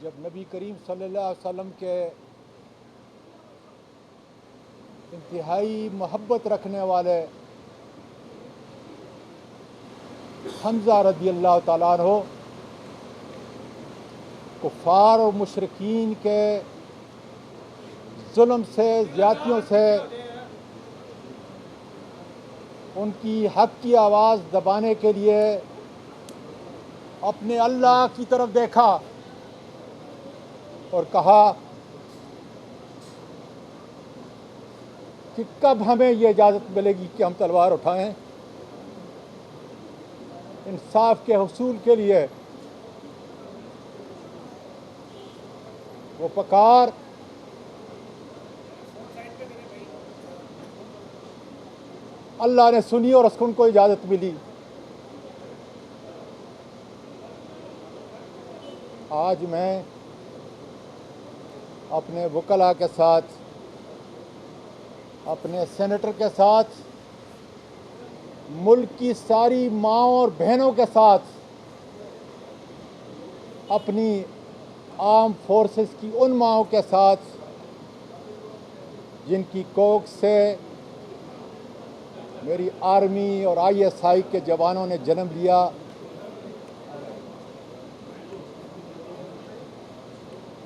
जब नबी करीम सल्लल्लाहु अलैहि वसल्लम के इंतहाई मोहब्बत रखने वाले हमज़ा रज़ी अल्लाह ताला अन्हु कुफ़ार और मुशरिकीन के जुल्म से, ज़्यादतियों से उनकी हक़ की आवाज़ दबाने के लिए अपने अल्लाह की तरफ देखा और कहा कि कब हमें ये इजाज़त मिलेगी कि हम तलवार उठाएं। इंसाफ के हुसूल के लिए वो पुकार अल्लाह ने सुनी और उसको उनको इजाज़त मिली। आज मैं अपने वकला के साथ, अपने सेनेटर के साथ, मुल्क की सारी माँओं और बहनों के साथ, अपनी आर्म फोर्सेस की उन माँओं के साथ जिनकी कोख से मेरी आर्मी और ISI के जवानों ने जन्म लिया,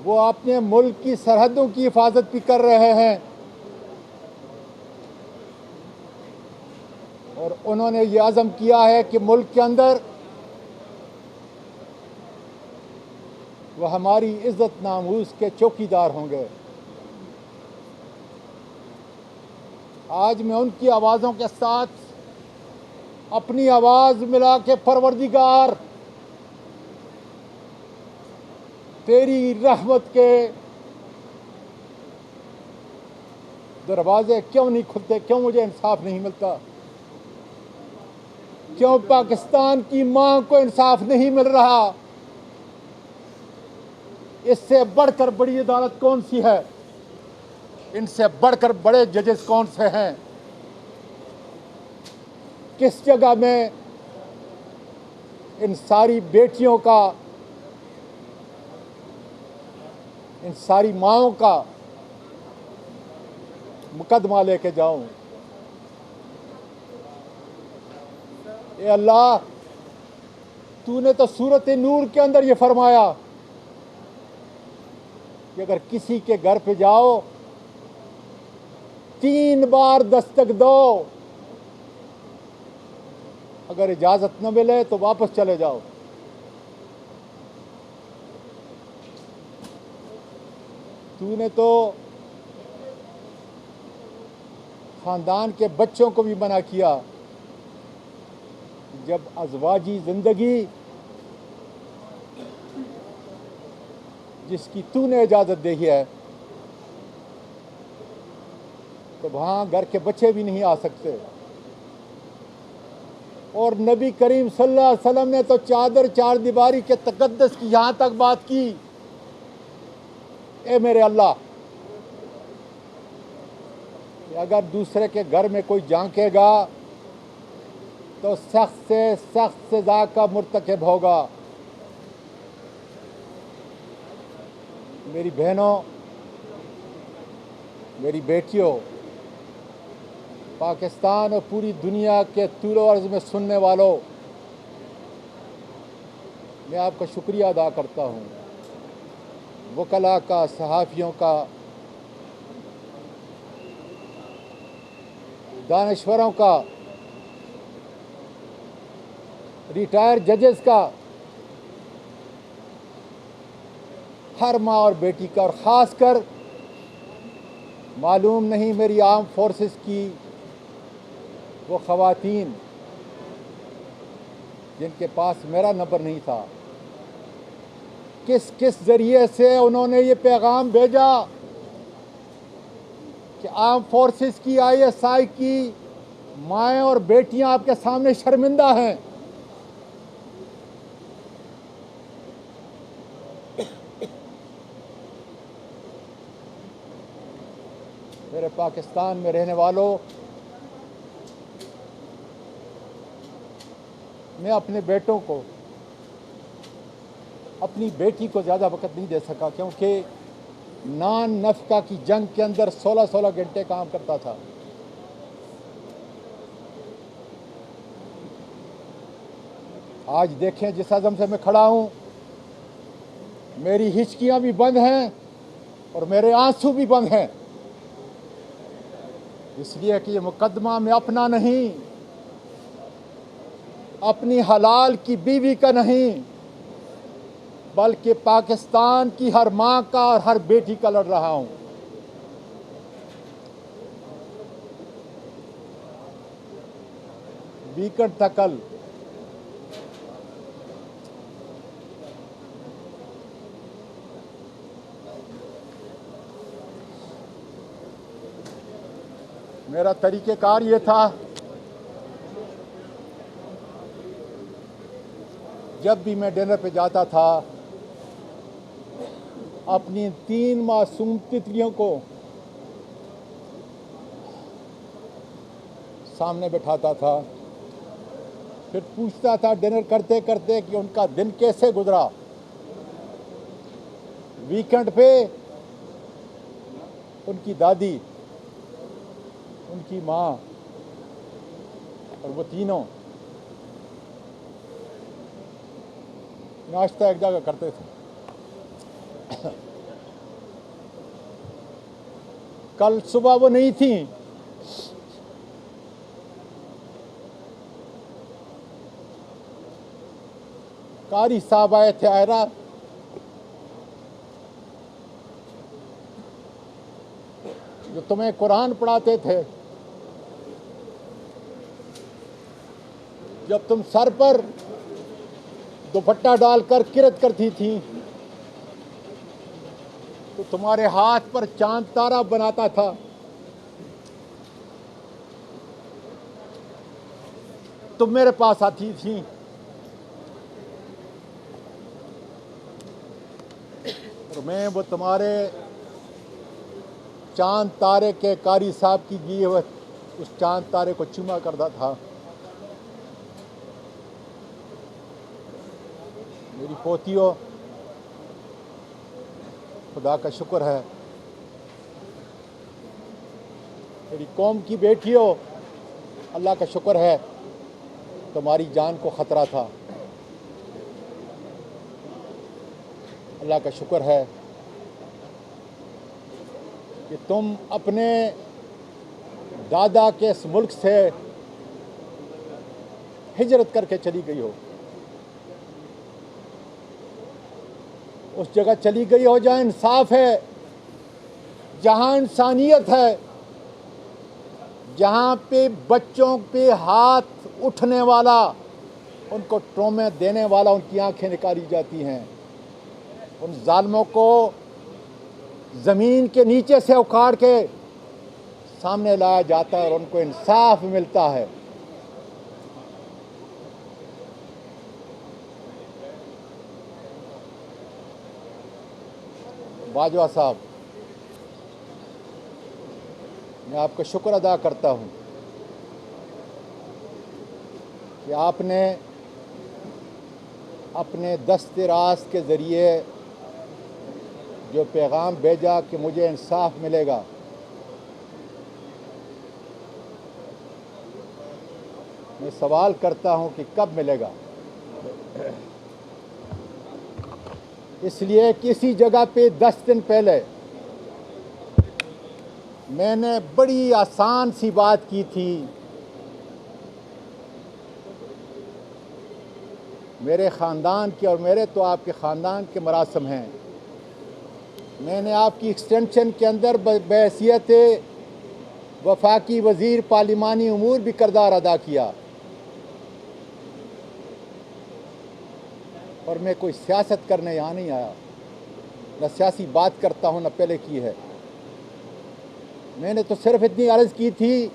वो अपने मुल्क की सरहदों की हिफाजत भी कर रहे हैं और उन्होंने ये अज़म किया है कि मुल्क के अंदर वह हमारी इज़्ज़त नामूस के चौकीदार होंगे। आज मैं उनकी आवाज़ों के साथ अपनी आवाज़ मिला के परवरदिगार तेरी रहमत के दरवाजे क्यों नहीं खुलते, क्यों मुझे इंसाफ नहीं मिलता, क्यों पाकिस्तान की मां को इंसाफ नहीं मिल रहा। इससे बढ़कर बड़ी अदालत कौन सी है, इनसे बढ़कर बड़े जजेस कौन से हैं। किस जगह में इन सारी बेटियों का, इन सारी माँओं का मुकदमा लेके जाऊं। ए अल्लाह, तूने तो सूरत नूर के अंदर ये फरमाया कि अगर किसी के घर पे जाओ 3 बार दस्तक दो, अगर इजाज़त न मिले तो वापस चले जाओ। तूने तो ख़ानदान के बच्चों को भी मना किया। जब अज़वाजी ज़िंदगी जिसकी तूने इजाज़त दी है तो वहाँ घर के बच्चे भी नहीं आ सकते। और नबी करीम सल्लल्लाहु अलैहि वसल्लम ने तो चार दीवारी के तक़द्दुस की यहाँ तक बात की, ए मेरे अल्लाह, अगर दूसरे के घर में कोई झांकेगा तो सख्त से सख्त सज़ा का मुर्तकिब होगा। मेरी बहनों, मेरी बेटियों, पाकिस्तान और पूरी दुनिया के तूल अर्ज़ में सुनने वालों, मैं आपका शुक्रिया अदा करता हूँ। वकला का, सहाफ़ियों का, दानश्वरों का, रिटायर्ड जजेस का, हर माँ और बेटी का, और ख़ास कर मालूम नहीं मेरी आर्म फोर्सेस की वो ख़वातीन जिनके पास मेरा नंबर नहीं था, किस किस ज़रिए से उन्होंने ये पैगाम भेजा कि आर्म फोर्सेस की, ISI की माएँ और बेटियां आपके सामने शर्मिंदा हैं। मेरे पाकिस्तान में रहने वालों, मैं अपने बेटों को अपनी बेटी को ज़्यादा वक्त नहीं दे सका, क्योंकि नान नफ़का की जंग के अंदर 16-16 घंटे काम करता था। आज देखें, जिस अज़म से मैं खड़ा हूँ, मेरी हिचकियाँ भी बंद हैं और मेरे आंसू भी बंद हैं, इसलिए कि ये मुकदमा में अपना नहीं, अपनी हलाल की बीवी का नहीं, बल्कि पाकिस्तान की हर माँ का और हर बेटी का लड़ रहा हूँ। वीकेंड था कल, मेरा तरीक़ेकार ये था, जब भी मैं डिनर पे जाता था, अपनी 3 मासूम तितलियों को सामने बैठाता था, फिर पूछता था डिनर करते करते कि उनका दिन कैसे गुजरा। वीकेंड पे उनकी दादी, उनकी माँ और वो तीनों नाश्ता एक जगह करते थे। कल सुबह वो नहीं थी, कारी साहब आए थे आयरा, जो तुम्हें कुरान पढ़ाते थे। जब तुम सर पर दुपट्टा डालकर किरत करती थी तो तुम्हारे हाथ पर चांद तारा बनाता था। तुम मेरे पास आती थी और मैं वो तुम्हारे चांद तारे के कारी साहब की दिए हुए उस चांद तारे को चूमा करता था। मेरी पोतियों, खुदा का शुक्र है, मेरी कौम की बेटियों, अल्लाह का शुक्र है, तुम्हारी जान को ख़तरा था। अल्लाह का शुक्र है कि तुम अपने दादा के इस मुल्क से हिजरत करके चली गई हो, उस जगह चली गई हो जहाँ इंसाफ है, जहाँ इंसानियत है, जहाँ पे बच्चों पे हाथ उठने वाला, उनको ट्रॉमे देने वाला, उनकी आंखें निकाली जाती हैं, उन जालिमों को ज़मीन के नीचे से उखाड़ के सामने लाया जाता है और उनको इंसाफ मिलता है। बाजवा साहब, मैं आपका शुक्र अदा करता हूँ कि आपने अपने दस्ते रास्त के ज़रिए जो पैगाम भेजा कि मुझे इंसाफ मिलेगा, मैं सवाल करता हूँ कि कब मिलेगा। इसलिए किसी जगह पे 10 दिन पहले मैंने बड़ी आसान सी बात की थी। मेरे ख़ानदान के और मेरे तो आपके ख़ानदान के मरासम हैं। मैंने आपकी एक्सटेंशन के अंदर बहैसियत वफाकी वज़ीर पार्लिमानी उमूर भी किरदार अदा किया और मैं कोई सियासत करने यहाँ नहीं आया, न सियासी बात करता हूँ, न पहले की है। मैंने तो सिर्फ इतनी अर्ज़ की थी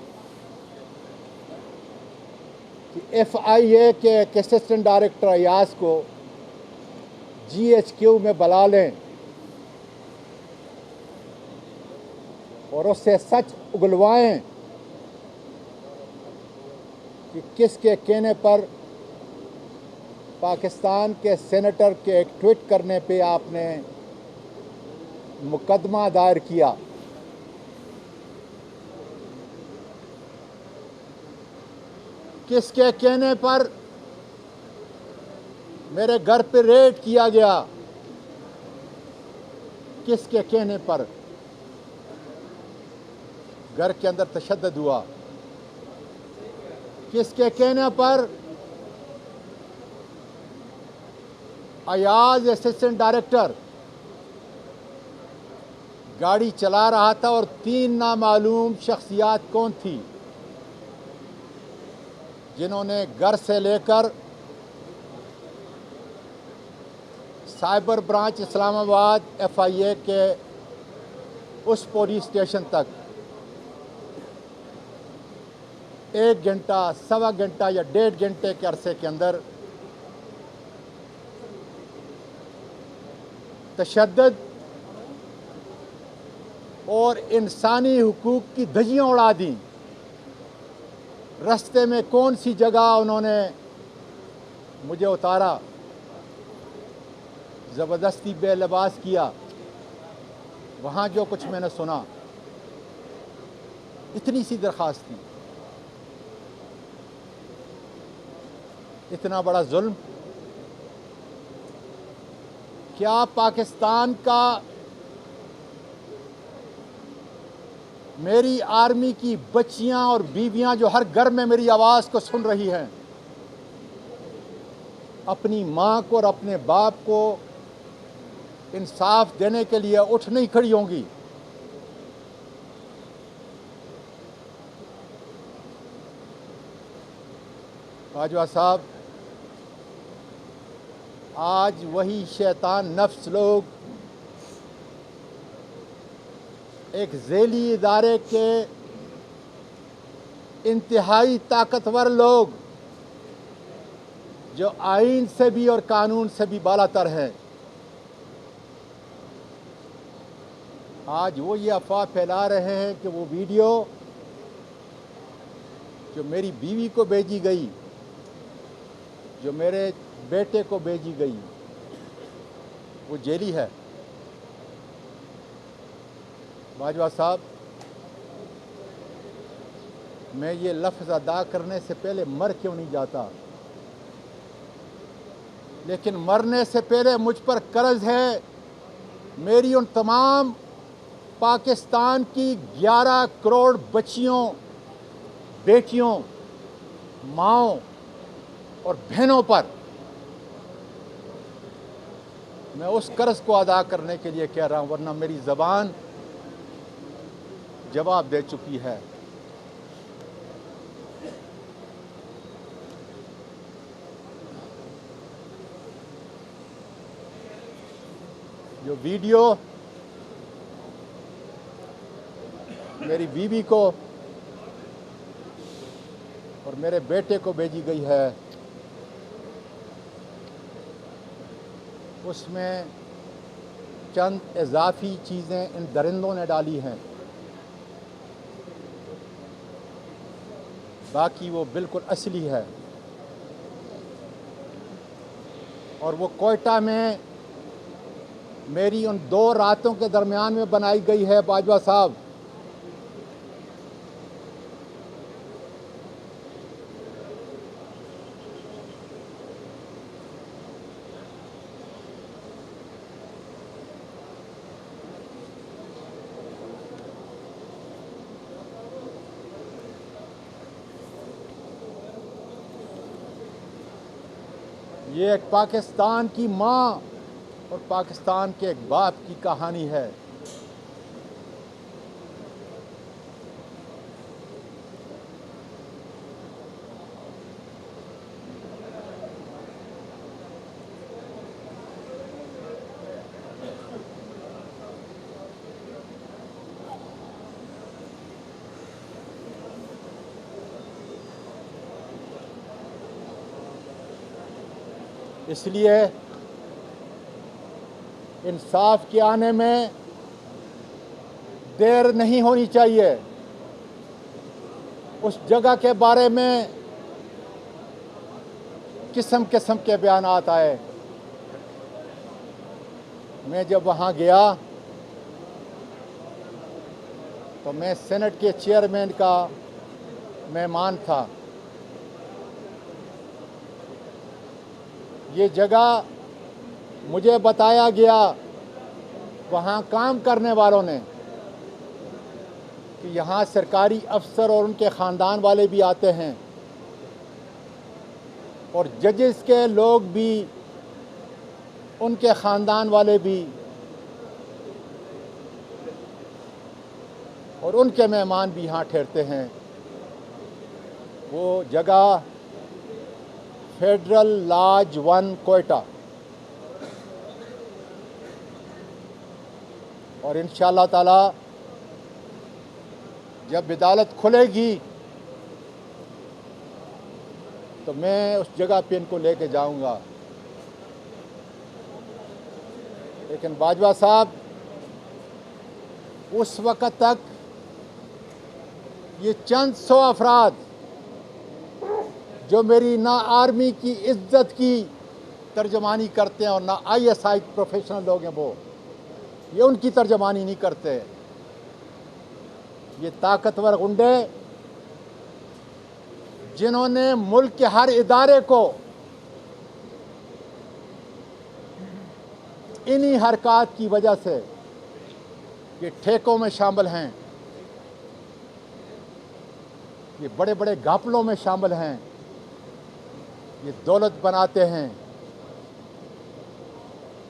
कि FIA के असिस्टेंट डायरेक्टर अयाज को GHQ में बुला लें और उससे सच उगलवाएं कि किसके कहने पर पाकिस्तान के सेनेटर के एक ट्वीट करने पे आपने मुकदमा दायर किया। किसके कहने पर मेरे घर पे रेड किया गया? किसके कहने पर घर के अंदर तशद्दुद हुआ? किसके कहने पर अयाज असिस्टेंट डायरेक्टर गाड़ी चला रहा था और 3 नामालूम शख्सियात कौन थी जिन्होंने घर से लेकर साइबर ब्रांच इस्लामाबाद FIA के उस पुलिस स्टेशन तक 1 घंटा, सवा घंटा या 1.5 घंटे के अरसे के अंदर तशद्दुद और इंसानी हुकूक की धज्जियां उड़ा दी। रास्ते में कौन सी जगह उन्होंने मुझे उतारा, ज़बरदस्ती बेलिबास किया, वहाँ जो कुछ मैंने सुना, इतनी सी दरख्वास्त थी। इतना बड़ा जुल्म क्या पाकिस्तान का मेरी आर्मी की बच्चियां और बीवियां जो हर घर में मेरी आवाज़ को सुन रही हैं, अपनी मां को और अपने बाप को इंसाफ देने के लिए उठ नहीं खड़ी होंगी? बाजवा साहब, आज वही शैतान नफ्स लोग एक झेली इदारे के इंतहाई ताकतवर लोग जो आइन से भी और कानून से भी बालातर हैं, आज वो ये अफवाह फैला रहे हैं कि वो वीडियो जो मेरी बीवी को भेजी गई, जो मेरे बेटे को भेजी गई, वो जेली है। बाजवा साहब, मैं ये लफ्ज़ अदा करने से पहले मर क्यों नहीं जाता, लेकिन मरने से पहले मुझ पर कर्ज है मेरी उन तमाम पाकिस्तान की 11 करोड़ बच्चियों, बेटियों, माँओं और बहनों पर। मैं उस कर्ज को अदा करने के लिए कह रहा हूं, वरना मेरी ज़बान जवाब दे चुकी है। जो वीडियो मेरी बीवी को और मेरे बेटे को भेजी गई है, उसमें चंद इजाफी चीज़ें इन दरिंदों ने डाली हैं, बाकी वो बिल्कुल असली है। और वो कोयटा में मेरी उन 2 रातों के दरमियान में बनाई गई है। बाजवा साहब, ये एक पाकिस्तान की माँ और पाकिस्तान के एक बाप की कहानी है। इसलिए इंसाफ के आने में देर नहीं होनी चाहिए। उस जगह के बारे में किस्म किस्म के बयानात आए। मैं जब वहाँ गया तो मैं सेनेट के चेयरमैन का मेहमान था। ये जगह मुझे बताया गया वहाँ काम करने वालों ने कि यहाँ सरकारी अफसर और उनके ख़ानदान वाले भी आते हैं और जजेस के लोग भी, उनके ख़ानदान वाले भी, और उनके मेहमान भी यहाँ ठहरते हैं। वो जगह फेडरल लॉज 1 कोयटा, और इंशाअल्लाह ताला जब अदालत खुलेगी तो मैं उस जगह पे इनको लेके जाऊंगा। लेकिन बाजवा साहब, उस वक़्त तक ये चंद 100 अफराद जो मेरी ना आर्मी की इज्जत की तर्जमानी करते हैं और ना ISI प्रोफेशनल लोग हैं, वो ये उनकी तर्जमानी नहीं करते। ये ताकतवर गुंडे जिन्होंने मुल्क के हर इदारे को इन्हीं हरकत की वजह से, ये ठेकों में शामिल हैं, ये बड़े बड़े घपलों में शामिल हैं, ये दौलत बनाते हैं।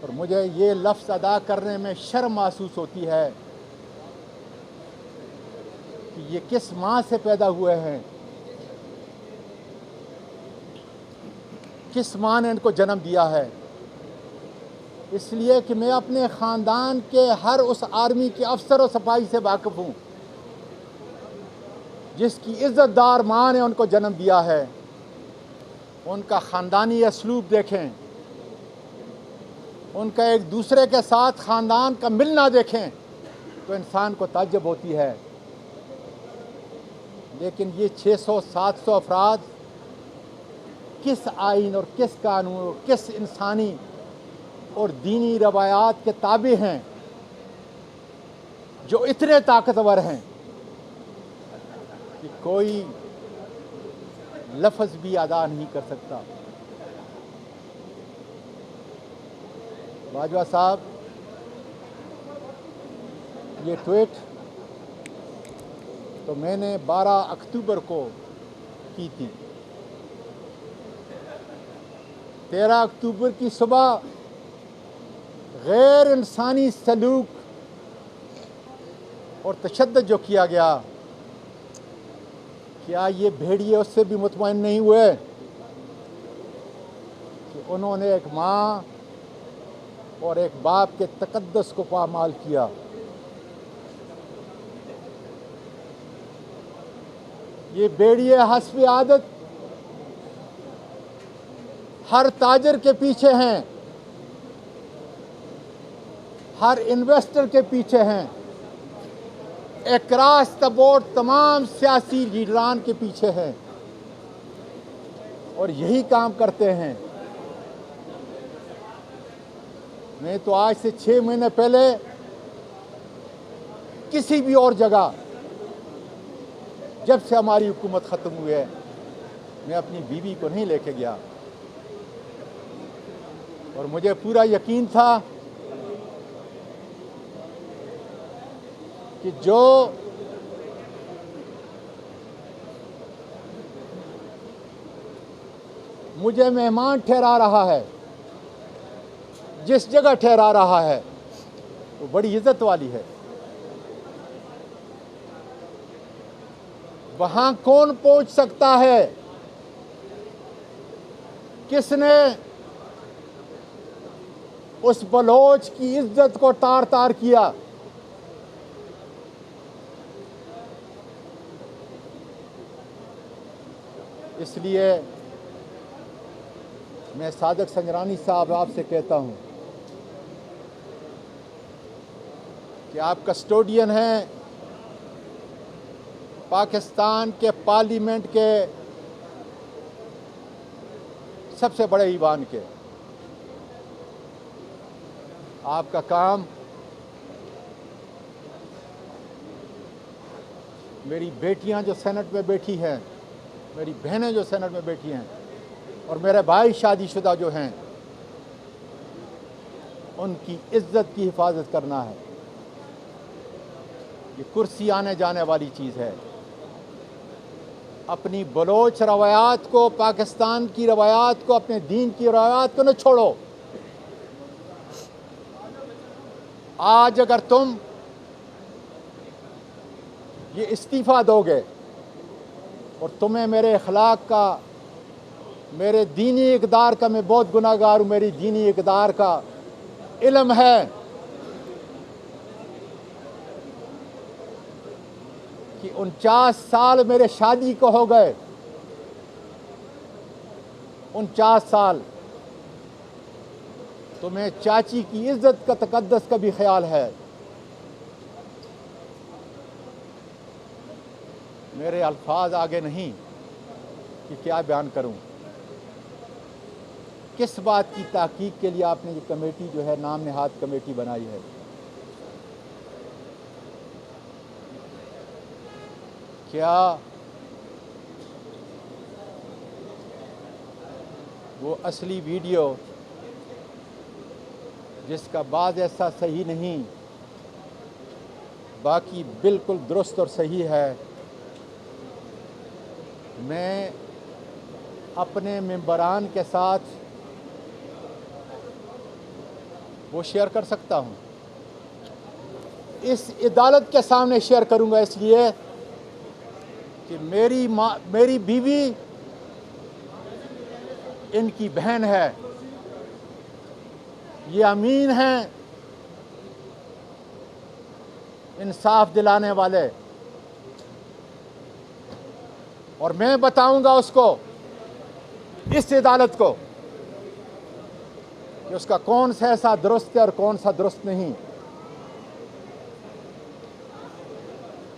और मुझे ये लफ्ज़ अदा करने में शर्म महसूस होती है कि ये किस माँ से पैदा हुए हैं, किस माँ ने इनको जन्म दिया है। इसलिए कि मैं अपने ख़ानदान के हर उस आर्मी के अफसर और सिपाही से वाकिफ़ हूँ जिसकी इज़्ज़तदार माँ ने उनको जन्म दिया है। उनका ख़ानदानी असलूब देखें, उनका एक दूसरे के साथ ख़ानदान का मिलना देखें तो इंसान को ताज्जुब होती है। लेकिन ये 600-700 अफराद किस आइन और किस कानून और किस इंसानी और दीनी रवायात के ताबे हैं जो इतने ताकतवर हैं कि कोई लफ्ज़ भी अदा नहीं कर सकता। बाजवा साहब, ये ट्वीट तो मैंने 12 अक्टूबर को की थी। 13 अक्टूबर की सुबह गैर इंसानी सलूक और तशद्दुद जो किया गया, क्या ये भेड़िए उससे भी मुतमईन नहीं हुए कि उन्होंने एक माँ और एक बाप के तकद्दुस को पामाल किया। ये भेड़िए हस्ब आदत हर ताजर के पीछे हैं, हर इन्वेस्टर के पीछे हैं, अक्रॉस द बोर्ड तमाम सियासी लीडरान के पीछे हैं और यही काम करते हैं। मैं तो आज से 6 महीने पहले किसी भी और जगह, जब से हमारी हुकूमत ख़त्म हुई है, मैं अपनी बीवी को नहीं लेके गया और मुझे पूरा यकीन था कि जो मुझे मेहमान ठहरा रहा है, जिस जगह ठहरा रहा है, वो बड़ी इज्जत वाली है। वहां कौन पहुंच सकता है? किसने उस बलोच की इज्जत को तार तार किया? इसलिए मैं सादिक संजरानी साहब आपसे कहता हूं कि आप कस्टोडियन हैं पाकिस्तान के पार्लियामेंट के सबसे बड़े ईमान के। आपका काम मेरी बेटियां जो सेनेट में बैठी हैं, मेरी बहनें जो सेनेट में बैठी हैं, और मेरे भाई शादीशुदा जो हैं, उनकी इज्जत की हिफाजत करना है। ये कुर्सी आने जाने वाली चीज़ है। अपनी बलोच रवायात को, पाकिस्तान की रवायात को, अपने दीन की रवायात को न छोड़ो। आज अगर तुम ये इस्तीफ़ा दोगे और तुम्हें मेरे अखलाक का, मेरे दीनी इक़दार का, मैं बहुत गुनाहगार हूँ, मेरी दीनी इक़दार का इल्म है कि 49 साल मेरे शादी को हो गए, 49 साल। तुम्हें चाची की इज्जत का, तकद्दस का भी ख्याल है। मेरे अल्फाज आगे नहीं कि क्या बयान करूं। किस बात की तहकीक के लिए आपने ये कमेटी जो है, नाम नहाद कमेटी बनाई है? क्या वो असली वीडियो जिसका बाज़ ऐसा सही नहीं, बाकी बिल्कुल दुरुस्त और सही है, मैं अपने मेंबरान के साथ वो शेयर कर सकता हूँ? इस अदालत के सामने शेयर करूँगा इसलिए कि मेरी बीवी इनकी बहन है, ये अमीन हैं, इंसाफ दिलाने वाले, और मैं बताऊंगा उसको, इस अदालत को, कि उसका कौन सा ऐसा दुरुस्त है और कौन सा दुरुस्त नहीं।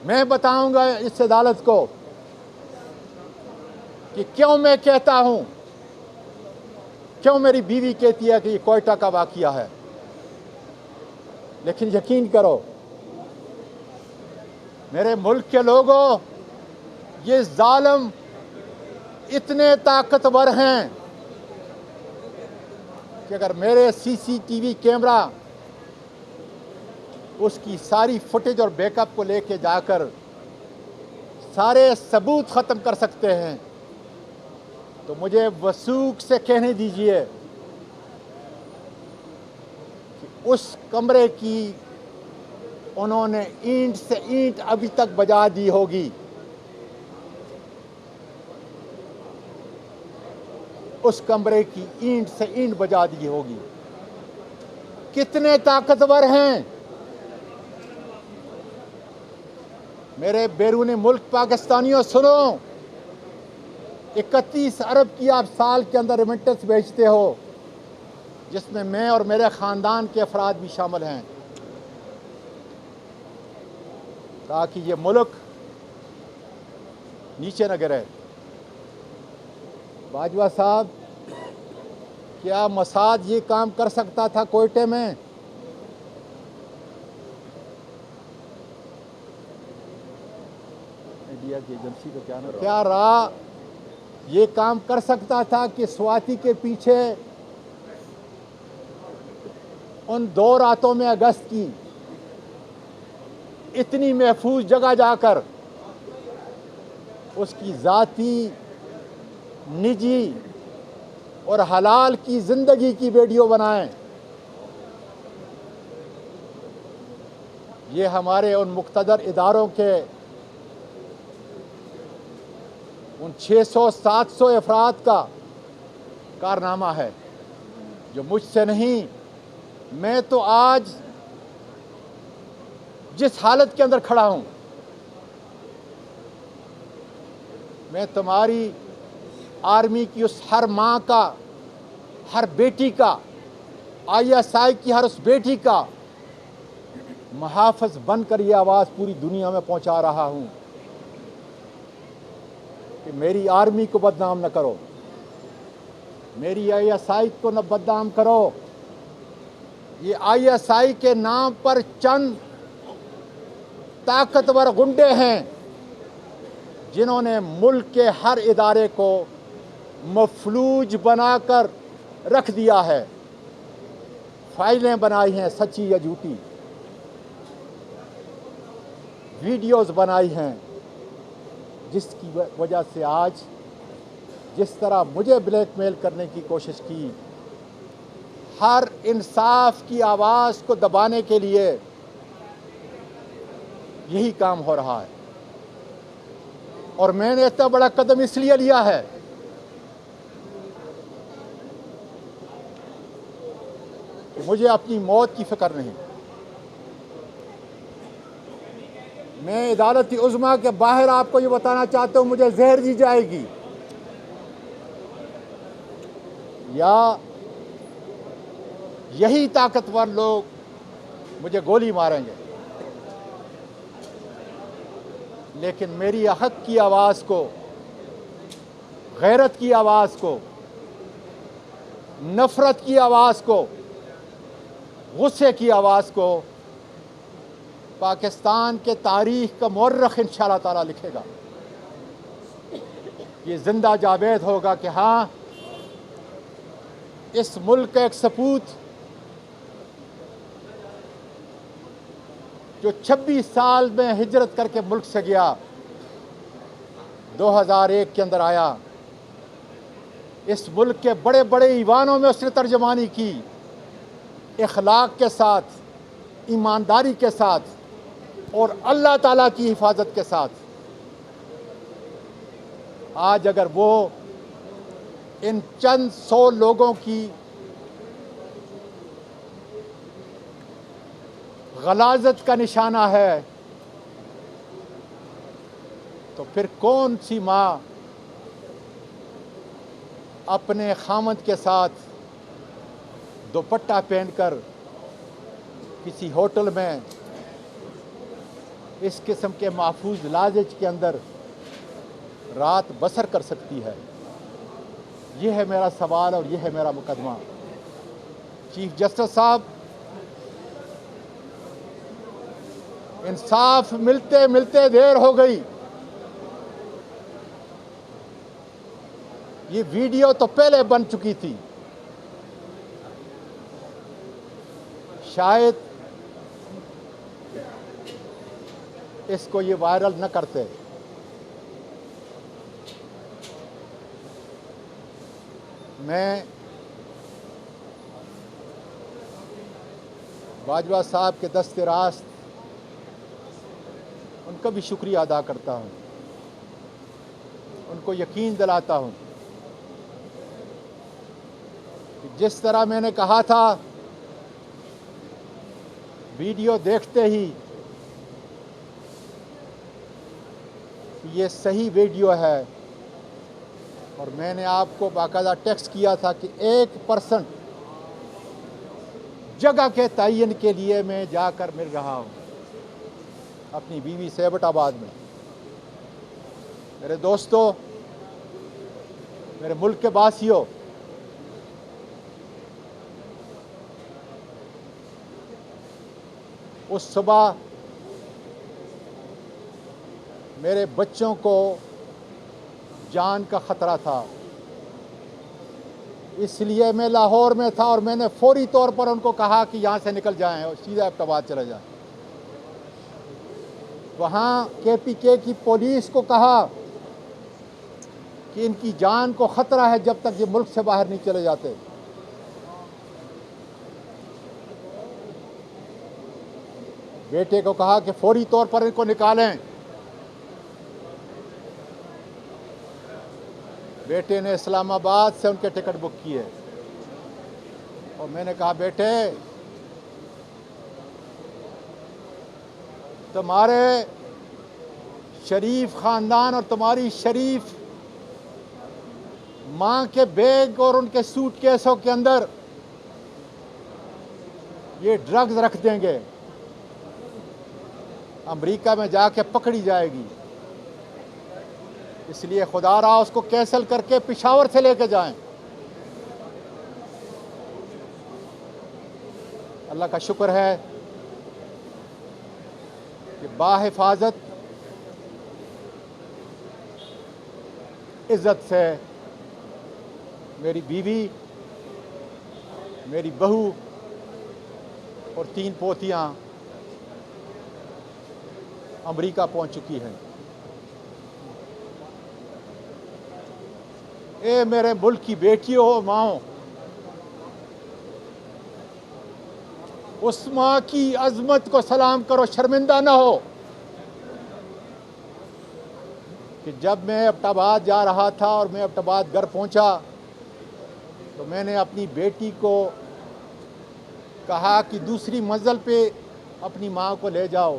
मैं बताऊंगा इस अदालत को कि क्यों मैं कहता हूं, क्यों मेरी बीवी कहती है कि ये कोयटा का वाक़या है। लेकिन यकीन करो मेरे मुल्क के लोगों, ये जालिम इतने ताकतवर हैं कि अगर मेरे सीसीटीवी कैमरा उसकी सारी फुटेज और बैकअप को लेके जाकर सारे सबूत ख़त्म कर सकते हैं, तो मुझे वसूख से कहने दीजिए कि उस कमरे की उन्होंने ईंट से ईंट अभी तक बजा दी होगी, उस कमरे की ईंट से ईंट बजा दी होगी। कितने ताकतवर हैं मेरे बैरून मुल्क पाकिस्तानियों। सुनो, 31 अरब की आप साल के अंदर रेमिटेंस भेजते हो, जिसमें मैं और मेरे ख़ानदान के अफराद भी शामिल हैं, ताकि ये मुल्क नीचे न गिरे। बाजवा साहब, क्या मसाद ये काम कर सकता था कोयटे में? मीडिया की एजेंसी को क्या रहा ये काम कर सकता था कि स्वाति के पीछे उन 2 रातों में अगस्त की इतनी महफूज जगह जाकर उसकी ज़ाती, निजी और हलाल की ज़िंदगी की वीडियो बनाएं? ये हमारे उन मुक़्तदर इदारों के उन 600-700 अफराद का कारनामा है, जो मुझसे नहीं। मैं तो आज जिस हालत के अंदर खड़ा हूं, मैं तुम्हारी आर्मी की उस हर माँ का, हर बेटी का, ISI की हर उस बेटी का मुहाफ़िज़ बनकर ये आवाज़ पूरी दुनिया में पहुंचा रहा हूं कि मेरी आर्मी को बदनाम न करो, मेरी आईएसआई को न बदनाम करो। ये आईएसआई के नाम पर चंद ताकतवर गुंडे हैं जिन्होंने मुल्क के हर इदारे को मफलूज बनाकर रख दिया है। फाइलें बनाई हैं सच्ची या झूठी, वीडियोस बनाई हैं, जिसकी वजह से आज जिस तरह मुझे ब्लैकमेल करने की कोशिश की, हर इंसाफ की आवाज़ को दबाने के लिए यही काम हो रहा है। और मैंने इतना बड़ा कदम इसलिए लिया है कि मुझे अपनी मौत की फिक्र नहीं। मैं अदालती उज़्मा के बाहर आपको ये बताना चाहता हूँ, मुझे जहर दी जाएगी या यही ताकतवर लोग मुझे गोली मारेंगे, लेकिन मेरी हक की आवाज़ को, गैरत की आवाज़ को, नफ़रत की आवाज़ को, गुस्से की आवाज़ को पाकिस्तान के तारीख़ का मुअर्रिख़ इंशाअल्लाह ताला लिखेगा। ये ज़िंदा जावेद होगा कि हाँ, इस मुल्क का एक सपूत जो 26 साल में हिजरत करके मुल्क से गया, 2001 के अंदर आया, इस मुल्क के बड़े बड़े ईवानों में उसने तर्जमानी की, इखलाक के साथ, ईमानदारी के साथ और अल्लाह ताला की हिफाजत के साथ। आज अगर वो इन चंद 100 लोगों की गलाजत का निशाना है, तो फिर कौन सी माँ अपने खामद के साथ दुपट्टा पहनकर किसी होटल में इस किस्म के महफूज लाजज के अंदर रात बसर कर सकती है? ये है मेरा सवाल और ये है मेरा मुकदमा। चीफ जस्टिस साहब, इंसाफ मिलते मिलते देर हो गई। ये वीडियो तो पहले बन चुकी थी, शायद इसको ये वायरल न करते। मैं बाजवा साहब के दस्ते रास्त उनका भी शुक्रिया अदा करता हूँ, उनको यकीन दिलाता हूँ कि जिस तरह मैंने कहा था, वीडियो देखते ही ये सही वीडियो है। और मैंने आपको बाकायदा टेक्स्ट किया था कि 1% जगह के तयन के लिए मैं जाकर मिल रहा हूँ अपनी बीवी से एबटाबाद में। मेरे दोस्तों, मेरे मुल्क के वासियों, उस सुबह मेरे बच्चों को जान का ख़तरा था, इसलिए मैं लाहौर में था और मैंने फौरी तौर पर उनको कहा कि यहाँ से निकल जाएं और सीधा एबटाबाद चले जाएं। वहाँ KPK की पुलिस को कहा कि इनकी जान को ख़तरा है जब तक ये मुल्क से बाहर नहीं चले जाते। बेटे को कहा कि फौरी तौर पर इनको निकालें। बेटे ने इस्लामाबाद से उनके टिकट बुक किए और मैंने कहा, बेटे तुम्हारे शरीफ ख़ानदान और तुम्हारी शरीफ माँ के बैग और उनके सूटकेसों के अंदर ये ड्रग्स रख देंगे, अमेरिका में जाके पकड़ी जाएगी, इसलिए खुदा रहा उसको कैंसल करके पेशावर से लेके जाएं। अल्लाह का शुक्र है कि बाहिफाजत इज़्ज़त से मेरी बीवी, मेरी बहू और 3 पोतियाँ अमेरिका पहुंच चुकी हैं। ए मेरे मुल्क की बेटियों हो, माओ, उस माँ की अजमत को सलाम करो, शर्मिंदा ना हो कि जब मैं एबटाबाद जा रहा था और मैं एबटाबाद घर पहुंचा तो मैंने अपनी बेटी को कहा कि दूसरी मंजिल पे अपनी माँ को ले जाओ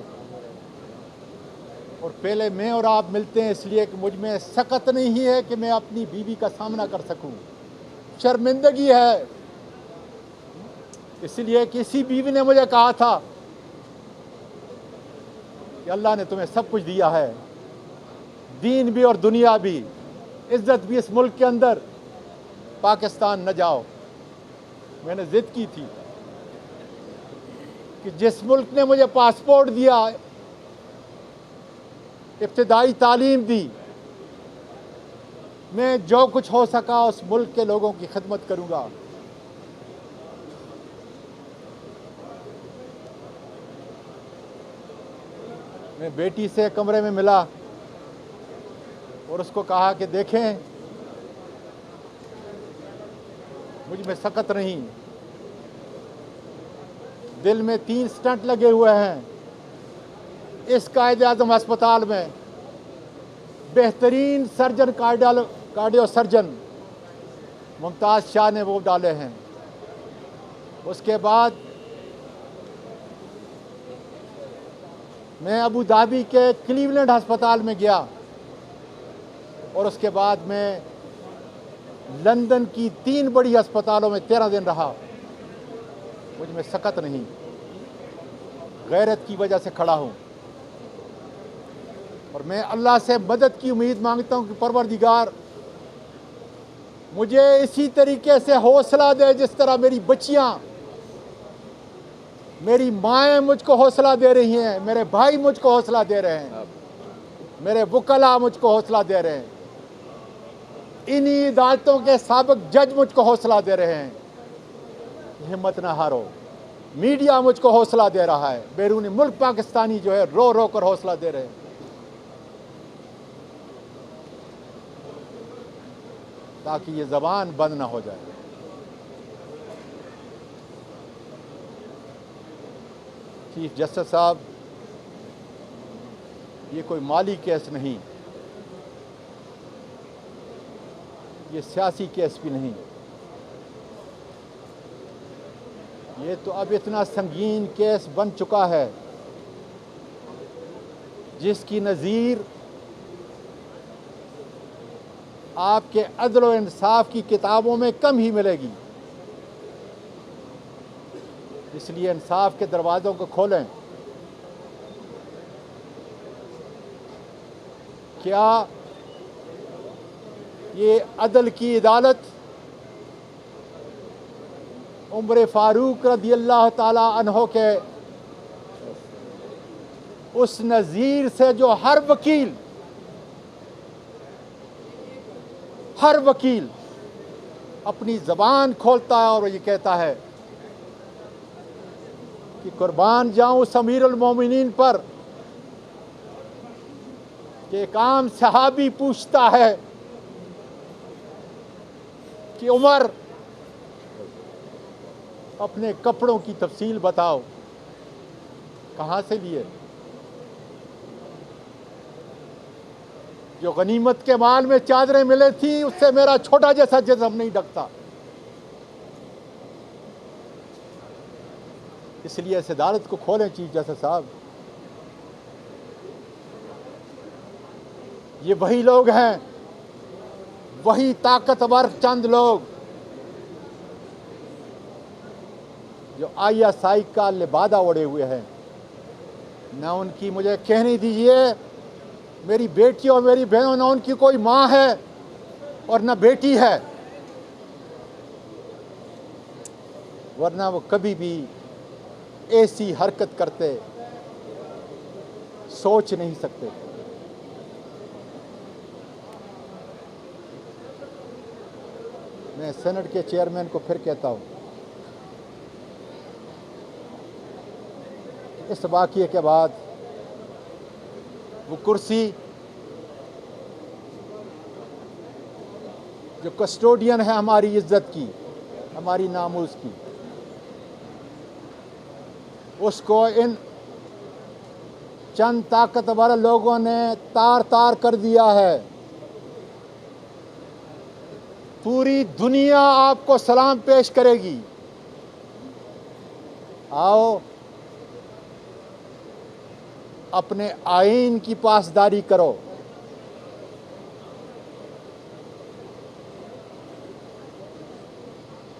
और पहले मैं और आप मिलते हैं इसलिए कि मुझ में सकत नहीं है कि मैं अपनी बीवी का सामना कर सकूं, शर्मिंदगी है। इसलिए किसी बीवी ने मुझे कहा था कि अल्लाह ने तुम्हें सब कुछ दिया है, दीन भी और दुनिया भी, इज्जत भी इस मुल्क के अंदर, पाकिस्तान न जाओ। मैंने जिद की थी कि जिस मुल्क ने मुझे पासपोर्ट दिया, इब्तिदाई तालीम दी, मैं जो कुछ हो सका उस मुल्क के लोगों की खिदमत करूंगा। मैं बेटी से कमरे में मिला और उसको कहा कि देखें, मुझ में सकत नहीं, दिल में 3 स्टंट लगे हुए हैं। इस कायद-ए-आज़म अस्पताल में बेहतरीन surgeon, cardio surgeon Mumtaz Shah ने वो डाले हैं। उसके बाद मैं अबू धाबी के क्लीवलैंड अस्पताल में गया और उसके बाद मैं लंदन की 3 बड़ी अस्पतालों में 13 दिन रहा। मुझ में सकत नहीं, गैरत की वजह से खड़ा हूँ और मैं अल्लाह से मदद की उम्मीद मांगता हूँ कि परवरदिगार मुझे इसी तरीके से हौसला दे जिस तरह मेरी बच्चियाँ, मेरी माएँ मुझको हौसला दे रही हैं, मेरे भाई मुझको हौसला दे रहे हैं, मेरे वकला मुझको हौसला दे रहे हैं, इन्हीं अदालतों के साबिक जज मुझको हौसला दे रहे हैं। हिम्मत ना हारो। मीडिया मुझको हौसला दे रहा है, बैरूनी मुल्क पाकिस्तानी जो है रो रो कर हौसला दे रहे हैं। ताकि ये ज़बान बंद ना हो जाए। चीफ जस्टिस साहब, ये कोई माली केस नहीं, ये सियासी केस भी नहीं, ये तो अब इतना संगीन केस बन चुका है जिसकी नज़ीर आपके अदल व इंसाफ की किताबों में कम ही मिलेगी। इसलिए इंसाफ के दरवाज़ों को खोलें। क्या ये अदल की अदालत उमर फारूक रज़ी अल्लाह ताला अन्हो के उस नज़ीर से जो हर वकील अपनी ज़बान खोलता है और ये कहता है कि कुर्बान जाऊं उस अमीरुल मोमिनीन पर कि एक आम सहाबी पूछता है कि उमर अपने कपड़ों की तफसील बताओ, कहाँ से लिए? जो गनीमत के माल में चादरें मिले थी उससे मेरा छोटा जैसा जिस्म नहीं ढकता। इसलिए इस अदालत को खोलें चीफ जस्टिस साहब। ये वही लोग हैं, वही ताकतवर चंद लोग जो ISI का लिबादा ओढ़े हुए हैं। न उनकी मुझे कहने दीजिए मेरी बेटी और मेरी बहनों, न उनकी कोई माँ है और न बेटी है, वरना वो कभी भी ऐसी हरकत करते सोच नहीं सकते। मैं सेनेट के चेयरमैन को फिर कहता हूं, इस वाक़ये के बाद वो कुर्सी जो कस्टोडियन है हमारी इज्जत की, हमारी नामूस की, उसको इन चंद ताकतवर लोगों ने तार तार कर दिया है। पूरी दुनिया आपको सलाम पेश करेगी। आओ अपने आईन की पासदारी करो।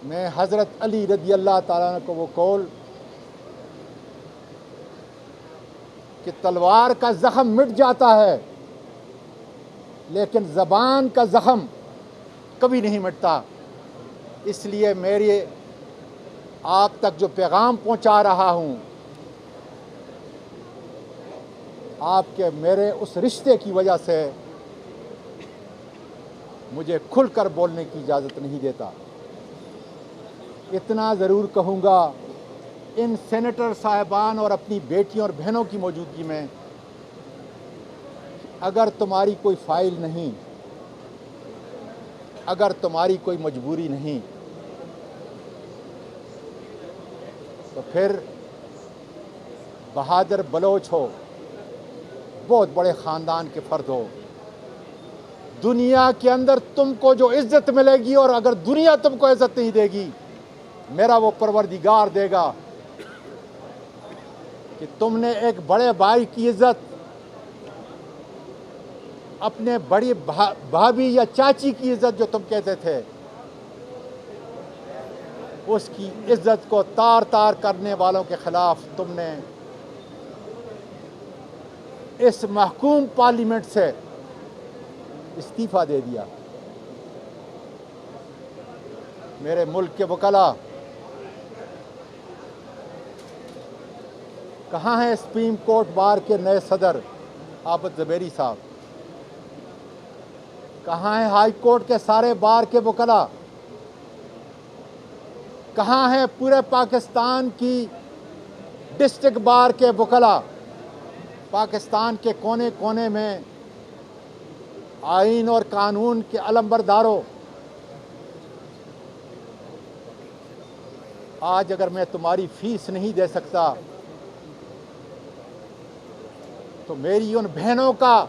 मैं हज़रत अली रज़ी अल्लाह ताला अन्हु को वो कौल कि तलवार का ज़ख्म मिट जाता है लेकिन ज़बान का ज़ख्म कभी नहीं मिटता। इसलिए मेरे आप तक जो पैगाम पहुंचा रहा हूं, आपके मेरे उस रिश्ते की वजह से मुझे खुलकर बोलने की इजाज़त नहीं देता। इतना ज़रूर कहूँगा, इन सेनेटर साहिबान और अपनी बेटियों और बहनों की मौजूदगी में, अगर तुम्हारी कोई फ़ाइल नहीं, अगर तुम्हारी कोई मजबूरी नहीं, तो फिर बहादुर बलोच हो, बहुत बड़े ख़ानदान के फ़र्द हो, दुनिया के अंदर तुमको जो इज़्ज़त मिलेगी, और अगर दुनिया तुमको इज़्ज़त नहीं देगी, मेरा वो परवरदिगार देगा कि तुमने एक बड़े भाई की इज़्ज़त अपने बड़ी भाभी या चाची की इज़्ज़त जो तुम कहते थे, उसकी इज़्ज़त को तार तार करने वालों के ख़िलाफ़ तुमने इस महकूम पार्लियामेंट से इस्तीफ़ा दे दिया। मेरे मुल्क के वकला, कहाँ हैं सुप्रीम कोर्ट बार के नए सदर आबिद ज़ुबैरी साहब? कहाँ हैं हाई कोर्ट के सारे बार के वकला? कहाँ हैं पूरे पाकिस्तान की डिस्ट्रिक्ट बार के वकला? पाकिस्तान के कोने कोने में आईन और कानून के अलंबरदारों, आज अगर मैं तुम्हारी फीस नहीं दे सकता तो मेरी उन बहनों का,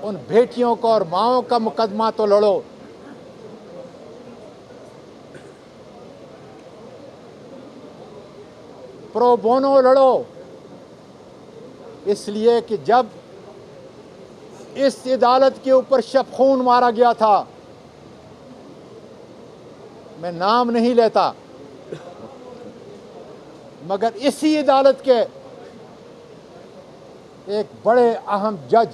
उन बेटियों का और माओं का मुकदमा तो लड़ो। प्रो बोनो लड़ो। इसलिए कि जब इस अदालत के ऊपर शब खून मारा गया था, मैं नाम नहीं लेता, मगर इसी अदालत के एक बड़े अहम जज,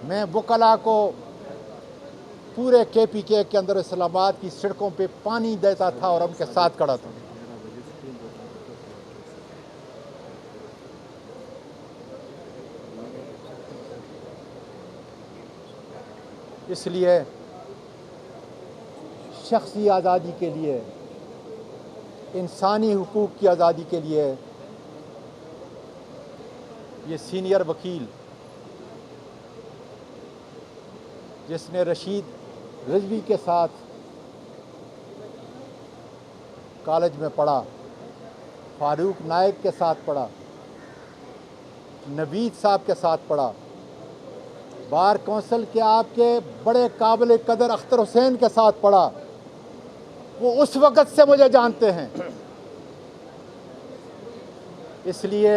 मैं वकला को पूरे KPK के अंदर इस्लामाबाद की सड़कों पे पानी देता था और उनके साथ खड़ा था। इसलिए शख्सी आज़ादी के लिए, इंसानी हुकूक की आज़ादी के लिए ये सीनियर वकील जिसने रशीद रिजवी के साथ कॉलेज में पढ़ा, फारूक नायक के साथ पढ़ा, नवीद साहब के साथ पढ़ा, बार कौंसिल के आपके बड़े काबिल कदर अख्तर हुसैन के साथ पढ़ा, वो उस वक़्त से मुझे जानते हैं। इसलिए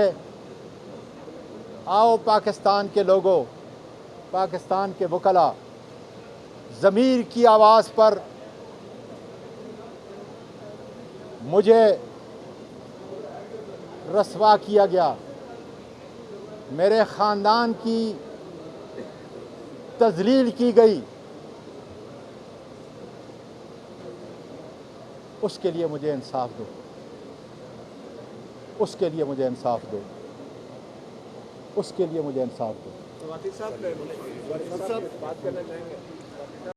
आओ पाकिस्तान के लोगों, पाकिस्तान के वकला, ज़मीर की आवाज़ पर मुझे रस्वा किया गया, मेरे ख़ानदान की तज़लील की गई, उसके लिए मुझे इंसाफ दो। उसके लिए मुझे इंसाफ दो, उसके लिए मुझे इंसाफ दो। तो वातिफ साहब बात करना चाहेंगे?